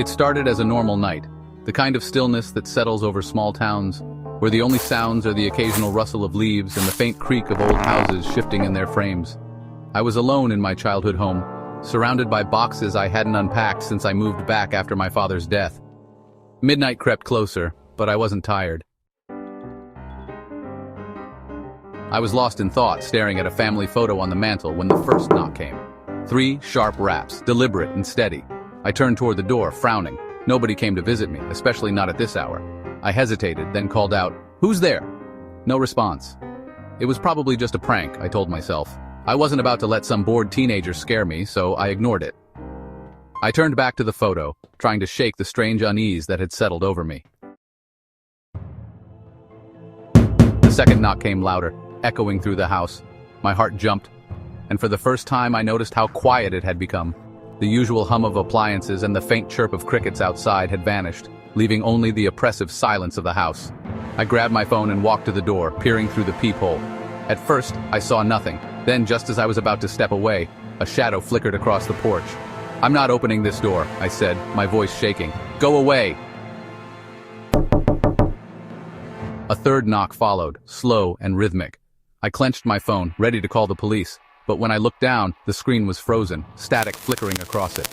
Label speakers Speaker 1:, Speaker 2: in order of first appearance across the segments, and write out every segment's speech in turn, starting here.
Speaker 1: It started as a normal night, the kind of stillness that settles over small towns, where the only sounds are the occasional rustle of leaves and the faint creak of old houses shifting in their frames. I was alone in my childhood home, surrounded by boxes I hadn't unpacked since I moved back after my father's death. Midnight crept closer, but I wasn't tired. I was lost in thought, staring at a family photo on the mantel when the first knock came. 3 sharp raps, deliberate and steady. I turned toward the door, frowning. Nobody came to visit me, especially not at this hour. I hesitated, then called out, "Who's there?" No response. It was probably just a prank, I told myself. I wasn't about to let some bored teenager scare me, so I ignored it. I turned back to the photo, trying to shake the strange unease that had settled over me. The second knock came louder, echoing through the house. My heart jumped, and for the first time I noticed how quiet it had become. The usual hum of appliances and the faint chirp of crickets outside had vanished, leaving only the oppressive silence of the house. I grabbed my phone and walked to the door, peering through the peephole. At first, I saw nothing. Then, just as I was about to step away, a shadow flickered across the porch. "I'm not opening this door," I said, my voice shaking. "Go away!" A third knock followed, slow and rhythmic. I clenched my phone, ready to call the police, but when I looked down, the screen was frozen, static flickering across it.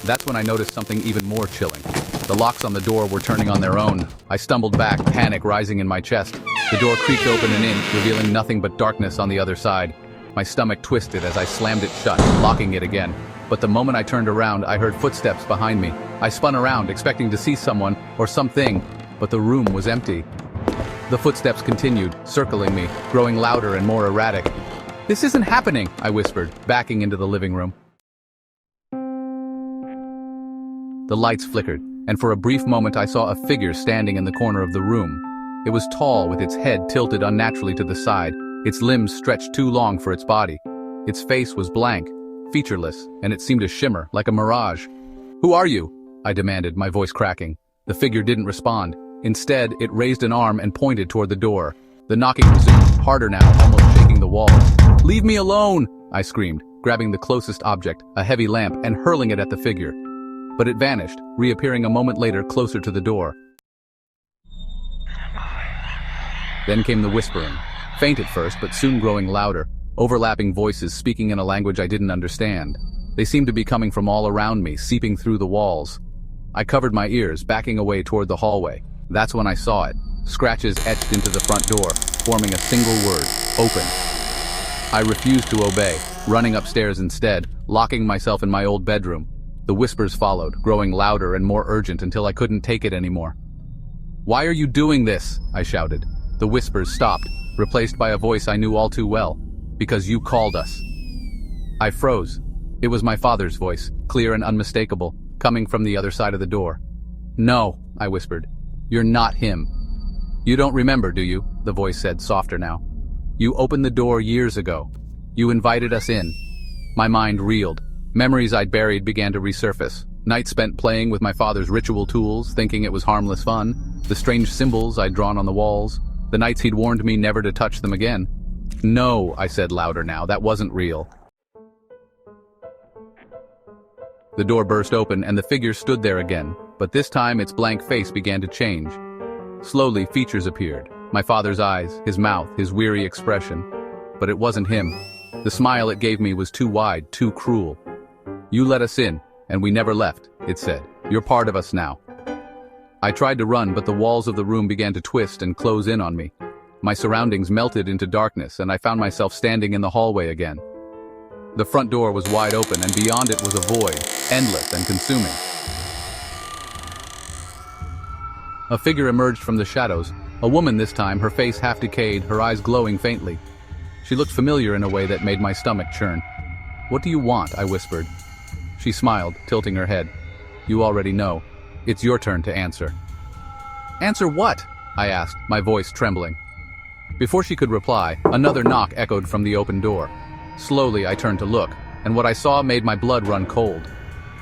Speaker 1: That's when I noticed something even more chilling. The locks on the door were turning on their own. I stumbled back, panic rising in my chest. The door creaked open an inch, revealing nothing but darkness on the other side. My stomach twisted as I slammed it shut, locking it again. But the moment I turned around, I heard footsteps behind me. I spun around, expecting to see someone or something, but the room was empty. The footsteps continued, circling me, growing louder and more erratic. "This isn't happening," I whispered, backing into the living room. The lights flickered, and for a brief moment I saw a figure standing in the corner of the room. It was tall, with its head tilted unnaturally to the side, its limbs stretched too long for its body. Its face was blank, featureless, and it seemed to shimmer, like a mirage. "Who are you?" I demanded, my voice cracking. The figure didn't respond. Instead, it raised an arm and pointed toward the door. The knocking resumed, harder now, almost shaking the walls. "Leave me alone!" I screamed, grabbing the closest object, a heavy lamp, and hurling it at the figure. But it vanished, reappearing a moment later closer to the door. Then came the whispering, faint at first but soon growing louder, overlapping voices speaking in a language I didn't understand. They seemed to be coming from all around me, seeping through the walls. I covered my ears, backing away toward the hallway. That's when I saw it, scratches etched into the front door, forming a single word, "Open." I refused to obey, running upstairs instead, locking myself in my old bedroom. The whispers followed, growing louder and more urgent until I couldn't take it anymore. "Why are you doing this?" I shouted. The whispers stopped, replaced by a voice I knew all too well. "Because you called us." I froze. It was my father's voice, clear and unmistakable, coming from the other side of the door. "No," I whispered. "You're not him." "You don't remember, do you?" the voice said, softer now. "You opened the door years ago. You invited us in." My mind reeled. Memories I'd buried began to resurface. Nights spent playing with my father's ritual tools, thinking it was harmless fun. The strange symbols I'd drawn on the walls. The nights he'd warned me never to touch them again. "No," I said louder now, "that wasn't real." The door burst open and the figure stood there again, but this time its blank face began to change. Slowly, features appeared. My father's eyes, his mouth, his weary expression. But it wasn't him. The smile it gave me was too wide, too cruel. "You let us in, and we never left," it said. "You're part of us now." I tried to run, but the walls of the room began to twist and close in on me. My surroundings melted into darkness, and I found myself standing in the hallway again. The front door was wide open, and beyond it was a void, endless and consuming. A figure emerged from the shadows, a woman this time, her face half decayed, her eyes glowing faintly. She looked familiar in a way that made my stomach churn. "What do you want?" I whispered. She smiled, tilting her head. "You already know. It's your turn to answer." "Answer what?" I asked, my voice trembling. Before she could reply, another knock echoed from the open door. Slowly I turned to look, and what I saw made my blood run cold.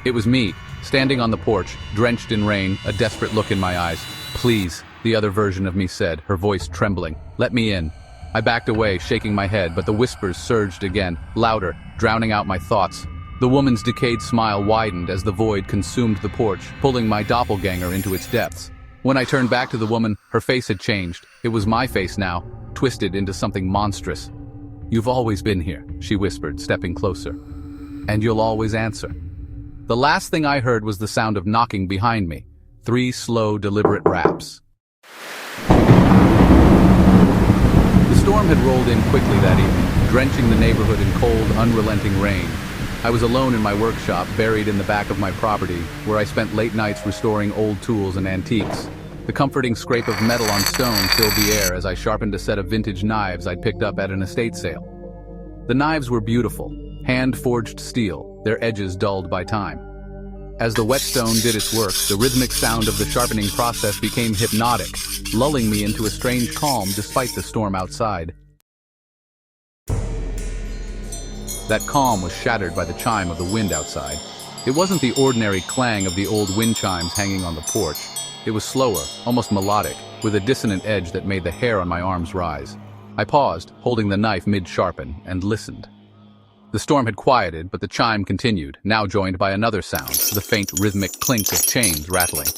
Speaker 1: It was me, standing on the porch, drenched in rain, a desperate look in my eyes. "Please," the other version of me said, her voice trembling. "Let me in." I backed away, shaking my head, but the whispers surged again, louder, drowning out my thoughts. The woman's decayed smile widened as the void consumed the porch, pulling my doppelganger into its depths. When I turned back to the woman, her face had changed. It was my face now, twisted into something monstrous. "You've always been here," she whispered, stepping closer. "And you'll always answer." The last thing I heard was the sound of knocking behind me. 3 slow, deliberate raps. The storm had rolled in quickly that evening, drenching the neighborhood in cold, unrelenting rain. I was alone in my workshop, buried in the back of my property, where I spent late nights restoring old tools and antiques. The comforting scrape of metal on stone filled the air as I sharpened a set of vintage knives I'd picked up at an estate sale. The knives were beautiful, hand-forged steel, their edges dulled by time. As the whetstone did its work, the rhythmic sound of the sharpening process became hypnotic, lulling me into a strange calm despite the storm outside. That calm was shattered by the chime of the wind outside. It wasn't the ordinary clang of the old wind chimes hanging on the porch. It was slower, almost melodic, with a dissonant edge that made the hair on my arms rise. I paused, holding the knife mid-sharpen, and listened. The storm had quieted, but the chime continued, now joined by another sound, the faint rhythmic clink of chains rattling.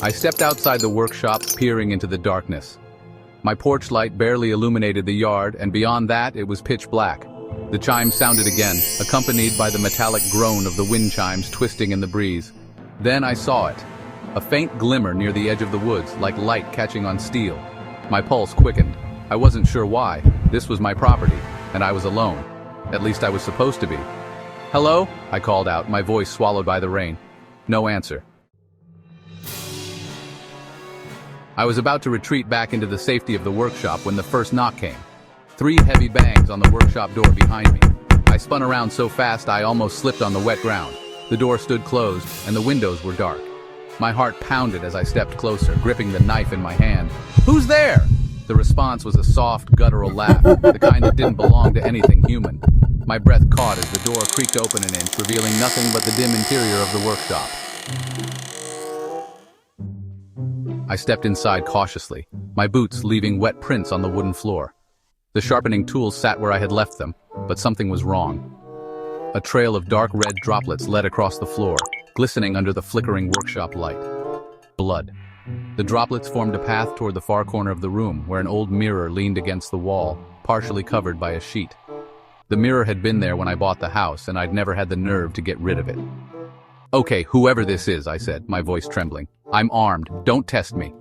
Speaker 1: I stepped outside the workshop, peering into the darkness. My porch light barely illuminated the yard, and beyond that, it was pitch black. The chime sounded again, accompanied by the metallic groan of the wind chimes twisting in the breeze. Then I saw it. A faint glimmer near the edge of the woods, like light catching on steel. My pulse quickened. I wasn't sure why. This was my property, and I was alone. At least I was supposed to be. "Hello?" I called out, my voice swallowed by the rain. No answer. I was about to retreat back into the safety of the workshop when the first knock came. 3 heavy bangs on the workshop door behind me. I spun around so fast I almost slipped on the wet ground. The door stood closed, and the windows were dark. My heart pounded as I stepped closer, gripping the knife in my hand. "Who's there?" The response was a soft, guttural laugh, the kind that didn't belong to anything human. My breath caught as the door creaked open an inch, revealing nothing but the dim interior of the workshop. I stepped inside cautiously, my boots leaving wet prints on the wooden floor. The sharpening tools sat where I had left them, but something was wrong. A trail of dark red droplets led across the floor, glistening under the flickering workshop light. Blood. The droplets formed a path toward the far corner of the room, where an old mirror leaned against the wall, partially covered by a sheet. The mirror had been there when I bought the house, and I'd never had the nerve to get rid of it. "Okay, whoever this is," I said, my voice trembling. "I'm armed. Don't test me."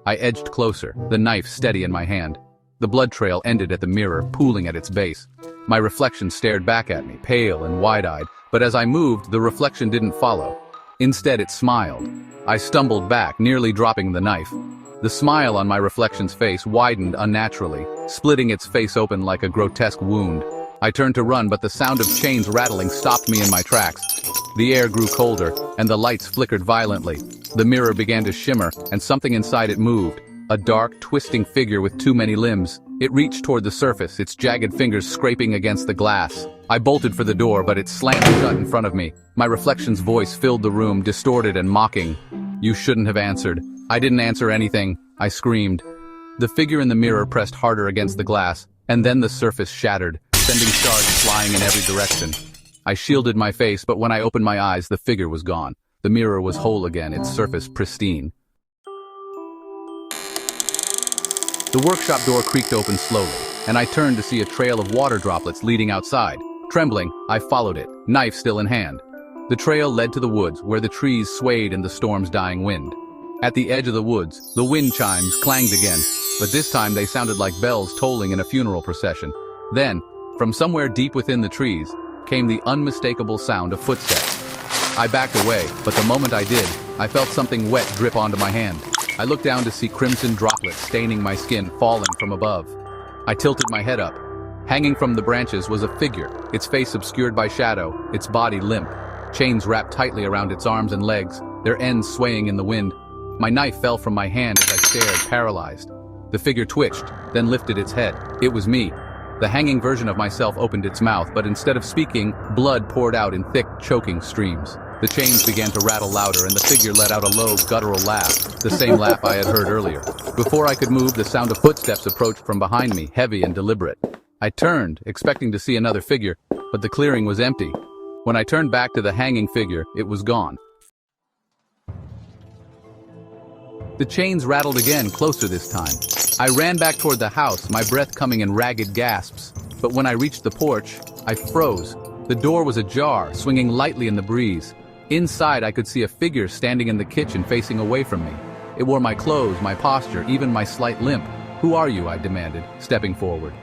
Speaker 1: I edged closer, the knife steady in my hand. The blood trail ended at the mirror, pooling at its base. My reflection stared back at me, pale and wide-eyed, but as I moved, the reflection didn't follow. Instead, it smiled. I stumbled back, nearly dropping the knife. The smile on my reflection's face widened unnaturally, splitting its face open like a grotesque wound. I turned to run, but the sound of chains rattling stopped me in my tracks. The air grew colder, and the lights flickered violently. The mirror began to shimmer, and something inside it moved. A dark, twisting figure with too many limbs. It reached toward the surface, its jagged fingers scraping against the glass. I bolted for the door, but it slammed shut in front of me. My reflection's voice filled the room, distorted and mocking. "You shouldn't have answered." I didn't answer anything, I screamed. The figure in the mirror pressed harder against the glass, and then the surface shattered, sending shards flying in every direction. I shielded my face, but when I opened my eyes, the figure was gone. The mirror was whole again, its surface pristine. The workshop door creaked open slowly, and I turned to see a trail of water droplets leading outside. Trembling, I followed it, knife still in hand. The trail led to the woods, where the trees swayed in the storm's dying wind. At the edge of the woods, the wind chimes clanged again, but this time they sounded like bells tolling in a funeral procession. Then, from somewhere deep within the trees, came the unmistakable sound of footsteps. I backed away, but the moment I did, I felt something wet drip onto my hand. I looked down to see crimson droplets staining my skin, falling from above. I tilted my head up. Hanging from the branches was a figure, its face obscured by shadow, its body limp. Chains wrapped tightly around its arms and legs, their ends swaying in the wind. My knife fell from my hand as I stared, paralyzed. The figure twitched, then lifted its head. It was me. The hanging version of myself opened its mouth, but instead of speaking, blood poured out in thick, choking streams. The chains began to rattle louder, and the figure let out a low, guttural laugh, the same laugh I had heard earlier. Before I could move, the sound of footsteps approached from behind me, heavy and deliberate. I turned, expecting to see another figure, but the clearing was empty. When I turned back to the hanging figure, it was gone. The chains rattled again, closer this time. I ran back toward the house, my breath coming in ragged gasps. But when I reached the porch, I froze. The door was ajar, swinging lightly in the breeze. Inside, I could see a figure standing in the kitchen facing away from me. It wore my clothes, my posture, even my slight limp. "Who are you?" I demanded, stepping forward.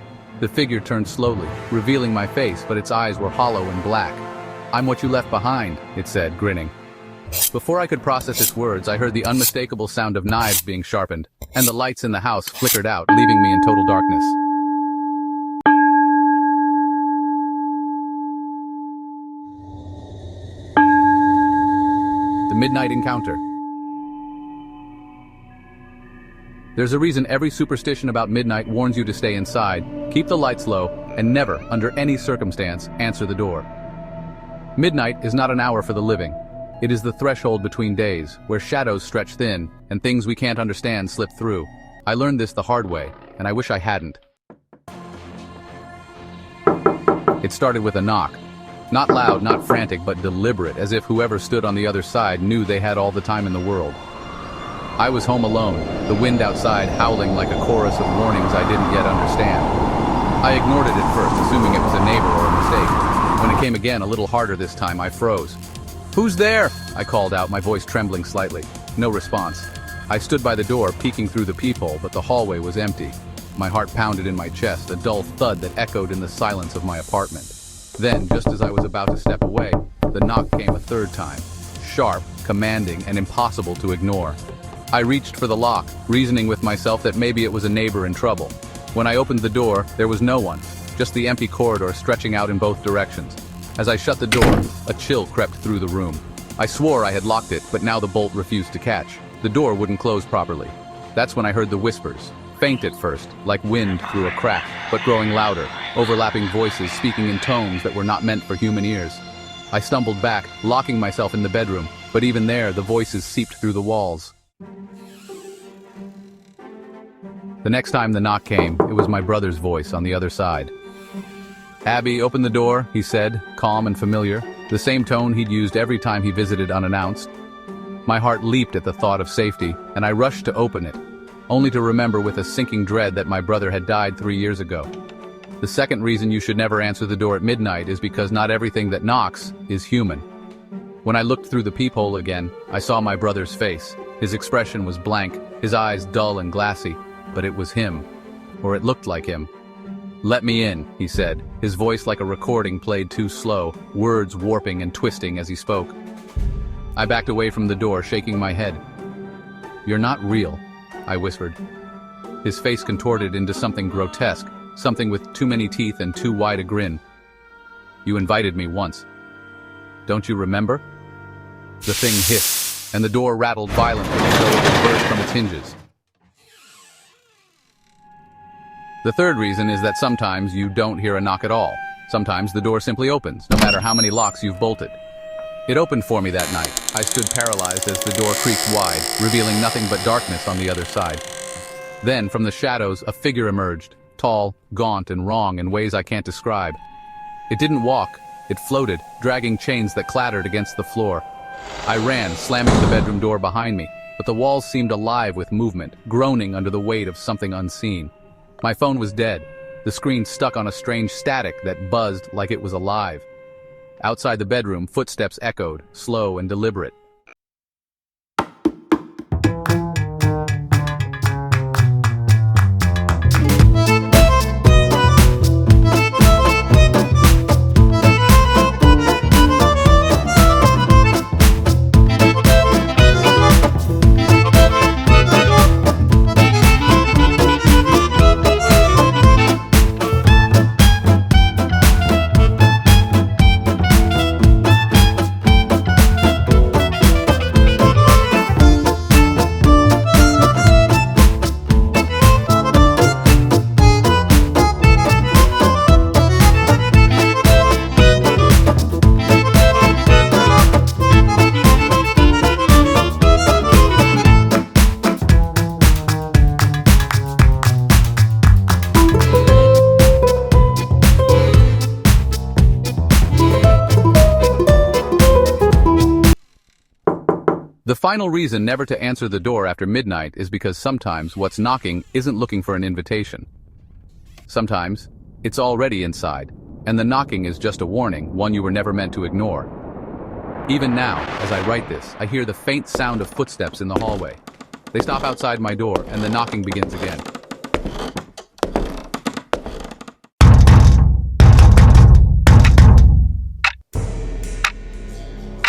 Speaker 1: The figure turned slowly, revealing my face, but its eyes were hollow and black. "I'm what you left behind," it said, grinning. Before I could process its words, I heard the unmistakable sound of knives being sharpened, and the lights in the house flickered out, leaving me in total darkness. The Midnight Encounter. There's a reason every superstition about midnight warns you to stay inside, keep the lights low, and never, under any circumstance, answer the door. Midnight is not an hour for the living. It is the threshold between days, where shadows stretch thin, and things we can't understand slip through. I learned this the hard way, and I wish I hadn't. It started with a knock. Not loud, not frantic, but deliberate, as if whoever stood on the other side knew they had all the time in the world. I was home alone, the wind outside howling like a chorus of warnings I didn't yet understand. I ignored it at first, assuming it was a neighbor or a mistake. When it came again, a little harder this time, I froze. "Who's there?" I called out, my voice trembling slightly. No response. I stood by the door, peeking through the peephole, but the hallway was empty. My heart pounded in my chest, a dull thud that echoed in the silence of my apartment. Then, just as I was about to step away, the knock came a third time. Sharp, commanding, and impossible to ignore. I reached for the lock, reasoning with myself that maybe it was a neighbor in trouble. When I opened the door, there was no one, just the empty corridor stretching out in both directions. As I shut the door, a chill crept through the room. I swore I had locked it, but now the bolt refused to catch. The door wouldn't close properly. That's when I heard the whispers, faint at first, like wind through a crack, but growing louder, overlapping voices speaking in tones that were not meant for human ears. I stumbled back, locking myself in the bedroom, but even there, the voices seeped through the walls. The next time the knock came, it was my brother's voice on the other side. "Abby, open the door," he said, calm and familiar, the same tone he'd used every time he visited unannounced. My heart leaped at the thought of safety, and I rushed to open it, only to remember with a sinking dread that my brother had died 3 years ago. The second reason you should never answer the door at midnight is because not everything that knocks is human. When I looked through the peephole again, I saw my brother's face. His expression was blank, his eyes dull and glassy, but it was him, or it looked like him. "Let me in," he said, his voice like a recording played too slow, words warping and twisting as he spoke. I backed away from the door, shaking my head. "You're not real," I whispered. His face contorted into something grotesque, something with too many teeth and too wide a grin. "You invited me once. Don't you remember?" The thing hissed, and the door rattled violently as though it would burst from its hinges. The third reason is that sometimes you don't hear a knock at all. Sometimes the door simply opens, no matter how many locks you've bolted. It opened for me that night. I stood paralyzed as the door creaked wide, revealing nothing but darkness on the other side. Then, from the shadows, a figure emerged, tall, gaunt, and wrong in ways I can't describe. It didn't walk. It floated, dragging chains that clattered against the floor. I ran, slamming the bedroom door behind me, but the walls seemed alive with movement, groaning under the weight of something unseen. My phone was dead, the screen stuck on a strange static that buzzed like it was alive. Outside the bedroom, footsteps echoed, slow and deliberate. The final reason never to answer the door after midnight is because sometimes what's knocking isn't looking for an invitation. Sometimes, it's already inside, and the knocking is just a warning, one you were never meant to ignore. Even now, as I write this, I hear the faint sound of footsteps in the hallway. They stop outside my door, and the knocking begins again.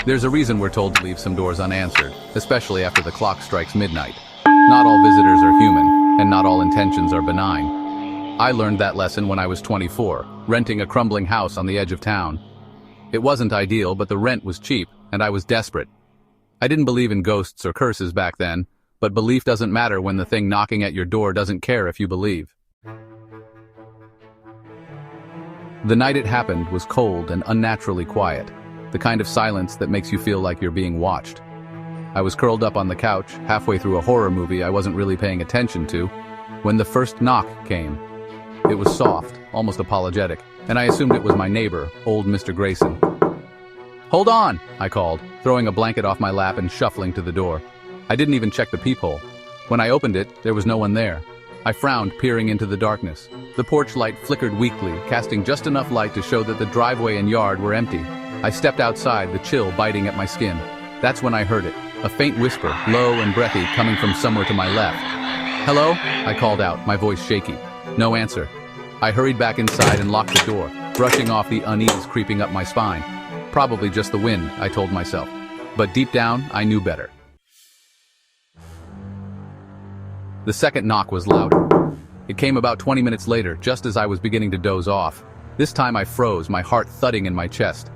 Speaker 1: There's a reason we're told to leave some doors unanswered, especially after the clock strikes midnight. Not all visitors are human, and not all intentions are benign. I learned that lesson when I was 24, renting a crumbling house on the edge of town. It wasn't ideal, but the rent was cheap, and I was desperate. I didn't believe in ghosts or curses back then, but belief doesn't matter when the thing knocking at your door doesn't care if you believe. The night it happened was cold and unnaturally quiet. The kind of silence that makes you feel like you're being watched. I was curled up on the couch, halfway through a horror movie I wasn't really paying attention to, when the first knock came. It was soft, almost apologetic, and I assumed it was my neighbor, old Mr. Grayson. "Hold on!" I called, throwing a blanket off my lap and shuffling to the door. I didn't even check the peephole. When I opened it, there was no one there. I frowned, peering into the darkness. The porch light flickered weakly, casting just enough light to show that the driveway and yard were empty. I stepped outside, the chill biting at my skin. That's when I heard it, a faint whisper, low and breathy, coming from somewhere to my left. "Hello?" I called out, my voice shaky. No answer. I hurried back inside and locked the door, brushing off the unease creeping up my spine. Probably just the wind, I told myself. But deep down, I knew better. The second knock was louder. It came about 20 minutes later, just as I was beginning to doze off. This time I froze, my heart thudding in my chest.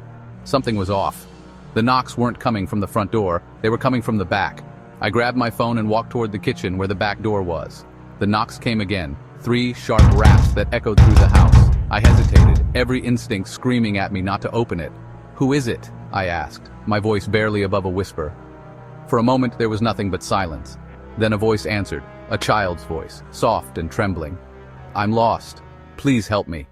Speaker 1: Something was off. The knocks weren't coming from the front door, they were coming from the back. I grabbed my phone and walked toward the kitchen where the back door was. The knocks came again, 3 sharp raps that echoed through the house. I hesitated, every instinct screaming at me not to open it. "Who is it?" I asked, my voice barely above a whisper. For a moment there was nothing but silence. Then a voice answered, a child's voice, soft and trembling. "I'm lost. Please help me."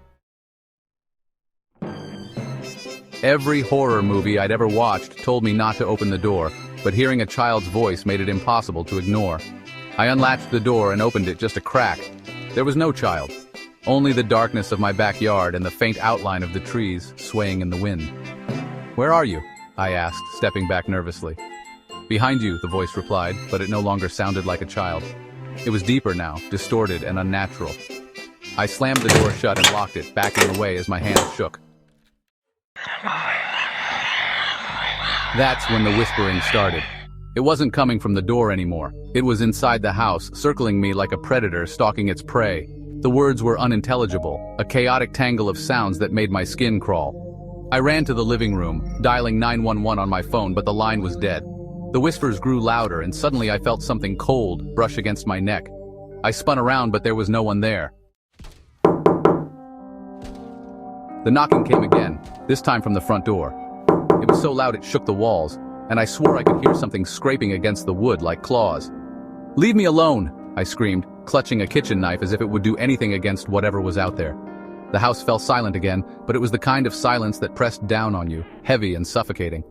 Speaker 1: Every horror movie I'd ever watched told me not to open the door, but hearing a child's voice made it impossible to ignore. I unlatched the door and opened it just a crack. There was no child, only the darkness of my backyard and the faint outline of the trees swaying in the wind. "Where are you?" I asked, stepping back nervously. "Behind you," the voice replied, but it no longer sounded like a child. It was deeper now, distorted and unnatural. I slammed the door shut and locked it, backing away as my hands shook. That's when the whispering started. It wasn't coming from the door anymore. It was inside the house, circling me like a predator stalking its prey. The words were unintelligible, a chaotic tangle of sounds that made my skin crawl. I ran to the living room, dialing 911 on my phone, but the line was dead. The whispers grew louder, and suddenly I felt something cold brush against my neck. I spun around, but there was no one there. The knocking came again, this time from the front door. It was so loud it shook the walls, and I swore I could hear something scraping against the wood like claws. "Leave me alone!" I screamed, clutching a kitchen knife as if it would do anything against whatever was out there. The house fell silent again, but it was the kind of silence that pressed down on you, heavy and suffocating.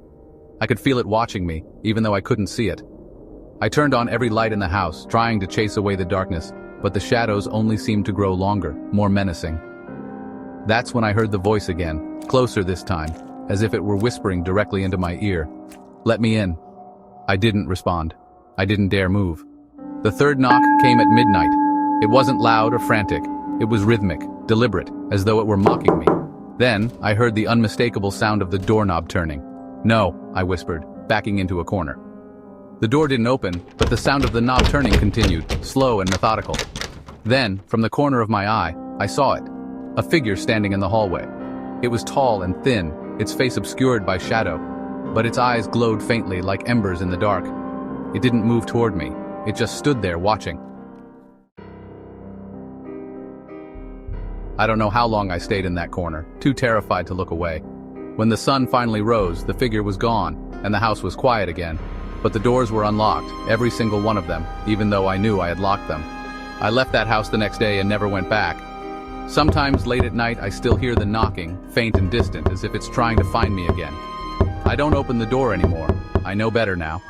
Speaker 1: I could feel it watching me, even though I couldn't see it. I turned on every light in the house, trying to chase away the darkness, but the shadows only seemed to grow longer, more menacing. That's when I heard the voice again, closer this time, as if it were whispering directly into my ear. "Let me in." I didn't respond. I didn't dare move. The third knock came at midnight. It wasn't loud or frantic. It was rhythmic, deliberate, as though it were mocking me. Then, I heard the unmistakable sound of the doorknob turning. "No," I whispered, backing into a corner. The door didn't open, but the sound of the knob turning continued, slow and methodical. Then, from the corner of my eye, I saw it. A figure standing in the hallway. It was tall and thin, its face obscured by shadow, but its eyes glowed faintly like embers in the dark. It didn't move toward me. It just stood there watching. I don't know how long I stayed in that corner, too terrified to look away. When the sun finally rose, the figure was gone, and the house was quiet again. But the doors were unlocked, every single one of them, even though I knew I had locked them. I left that house the next day and never went back. Sometimes late at night I still hear the knocking, faint and distant, as if it's trying to find me again. I don't open the door anymore. I know better now.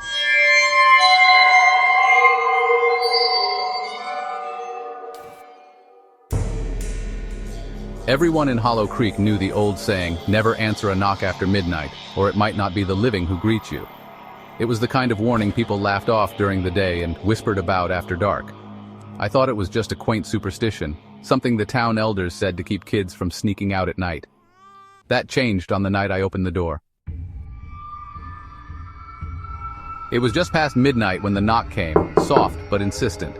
Speaker 1: Everyone in Hollow Creek knew the old saying, never answer a knock after midnight, or it might not be the living who greets you. It was the kind of warning people laughed off during the day and whispered about after dark. I thought it was just a quaint superstition, something the town elders said to keep kids from sneaking out at night. That changed on the night I opened the door. It was just past midnight when the knock came, soft but insistent.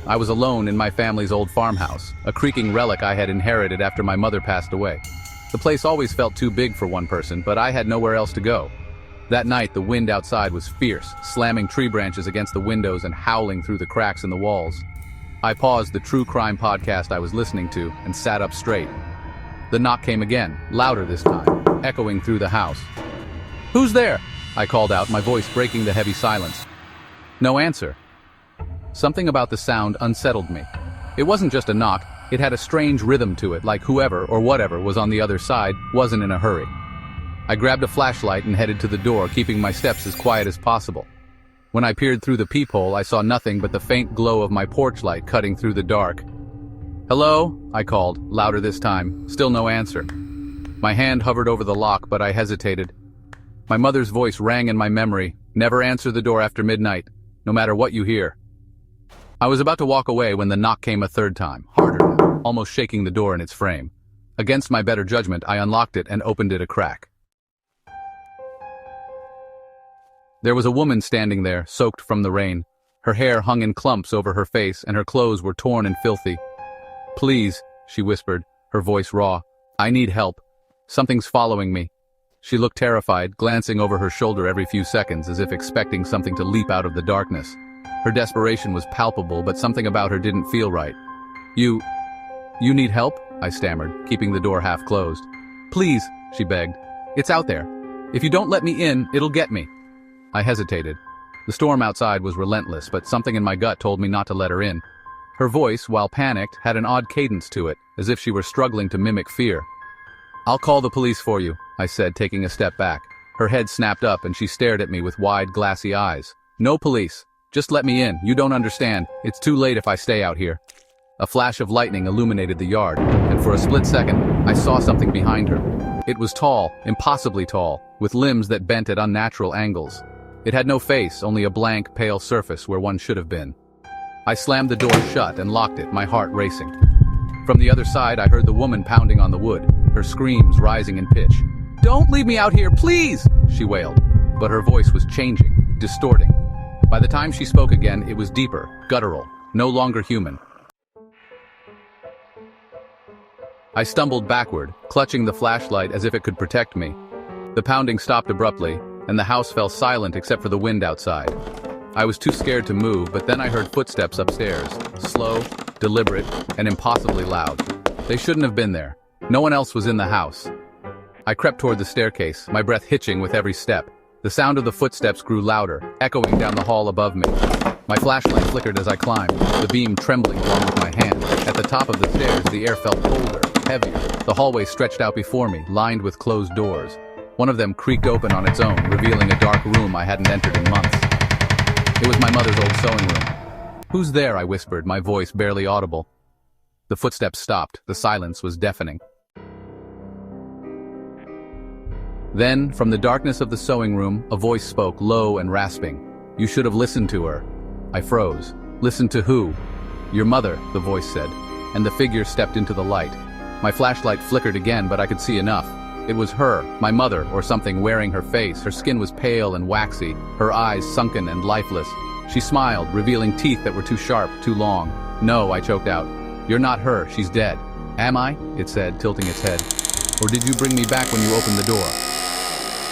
Speaker 1: I was alone in my family's old farmhouse, a creaking relic I had inherited after my mother passed away. The place always felt too big for one person, but I had nowhere else to go. That night, the wind outside was fierce, slamming tree branches against the windows and howling through the cracks in the walls. I paused the true crime podcast I was listening to and sat up straight. The knock came again, louder this time, echoing through the house. "Who's there?" I called out, my voice breaking the heavy silence. No answer. Something about the sound unsettled me. It wasn't just a knock, it had a strange rhythm to it, like whoever or whatever was on the other side wasn't in a hurry. I grabbed a flashlight and headed to the door, keeping my steps as quiet as possible. When I peered through the peephole, I saw nothing but the faint glow of my porch light cutting through the dark. "Hello?" I called, louder this time. Still no answer. My hand hovered over the lock, but I hesitated. My mother's voice rang in my memory. "Never answer the door after midnight, no matter what you hear." I was about to walk away when the knock came a third time, harder now, almost shaking the door in its frame. Against my better judgment, I unlocked it and opened it a crack. There was a woman standing there, soaked from the rain. Her hair hung in clumps over her face, and her clothes were torn and filthy. "Please," she whispered, her voice raw. "I need help. Something's following me." She looked terrified, glancing over her shoulder every few seconds as if expecting something to leap out of the darkness. Her desperation was palpable, but something about her didn't feel right. You need help?" I stammered, keeping the door half closed. "Please," she begged. "It's out there. If you don't let me in, it'll get me." I hesitated. The storm outside was relentless, but something in my gut told me not to let her in. Her voice, while panicked, had an odd cadence to it, as if she were struggling to mimic fear. "I'll call the police for you," I said, taking a step back. Her head snapped up and she stared at me with wide, glassy eyes. "No police. Just let me in. You don't understand. It's too late if I stay out here." A flash of lightning illuminated the yard, and for a split second, I saw something behind her. It was tall, impossibly tall, with limbs that bent at unnatural angles. It had no face, only a blank, pale surface where one should have been. I slammed the door shut and locked it, my heart racing. From the other side, I heard the woman pounding on the wood, her screams rising in pitch. "Don't leave me out here, please!" she wailed. But her voice was changing, distorting. By the time she spoke again, it was deeper, guttural, no longer human. I stumbled backward, clutching the flashlight as if it could protect me. The pounding stopped abruptly, and the house fell silent except for the wind outside. I was too scared to move, but then I heard footsteps upstairs, slow, deliberate, and impossibly loud. They shouldn't have been there. No one else was in the house. I crept toward the staircase, my breath hitching with every step. The sound of the footsteps grew louder, echoing down the hall above me. My flashlight flickered as I climbed, the beam trembling along with my hand. At the top of the stairs, the air felt colder, heavier. The hallway stretched out before me, lined with closed doors. One of them creaked open on its own, revealing a dark room I hadn't entered in months. It was my mother's old sewing room. "Who's there?" I whispered, my voice barely audible. The footsteps stopped. The silence was deafening. Then, from the darkness of the sewing room, a voice spoke, low and rasping. "You should have listened to her." I froze. "Listen to who?" "Your mother," the voice said, and the figure stepped into the light. My flashlight flickered again, but I could see enough. It was her, my mother, or something wearing her face. Her skin was pale and waxy, her eyes sunken and lifeless. She smiled, revealing teeth that were too sharp, too long. "No," I choked out. "You're not her, she's dead." "Am I?" it said, tilting its head. "Or did you bring me back when you opened the door?"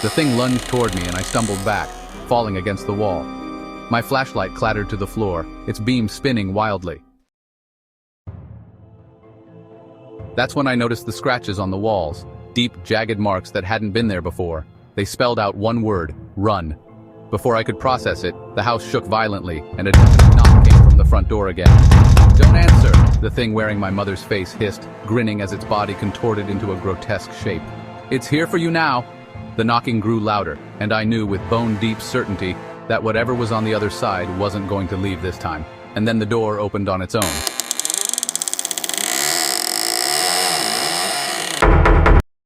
Speaker 1: The thing lunged toward me and I stumbled back, falling against the wall. My flashlight clattered to the floor, its beam spinning wildly. That's when I noticed the scratches on the walls, deep, jagged marks that hadn't been there before. They spelled out one word: run. Before I could process it, the house shook violently, and a knock came from the front door again. "Don't answer," the thing wearing my mother's face hissed, grinning as its body contorted into a grotesque shape. "It's here for you now." The knocking grew louder, and I knew with bone-deep certainty that whatever was on the other side wasn't going to leave this time. And then the door opened on its own.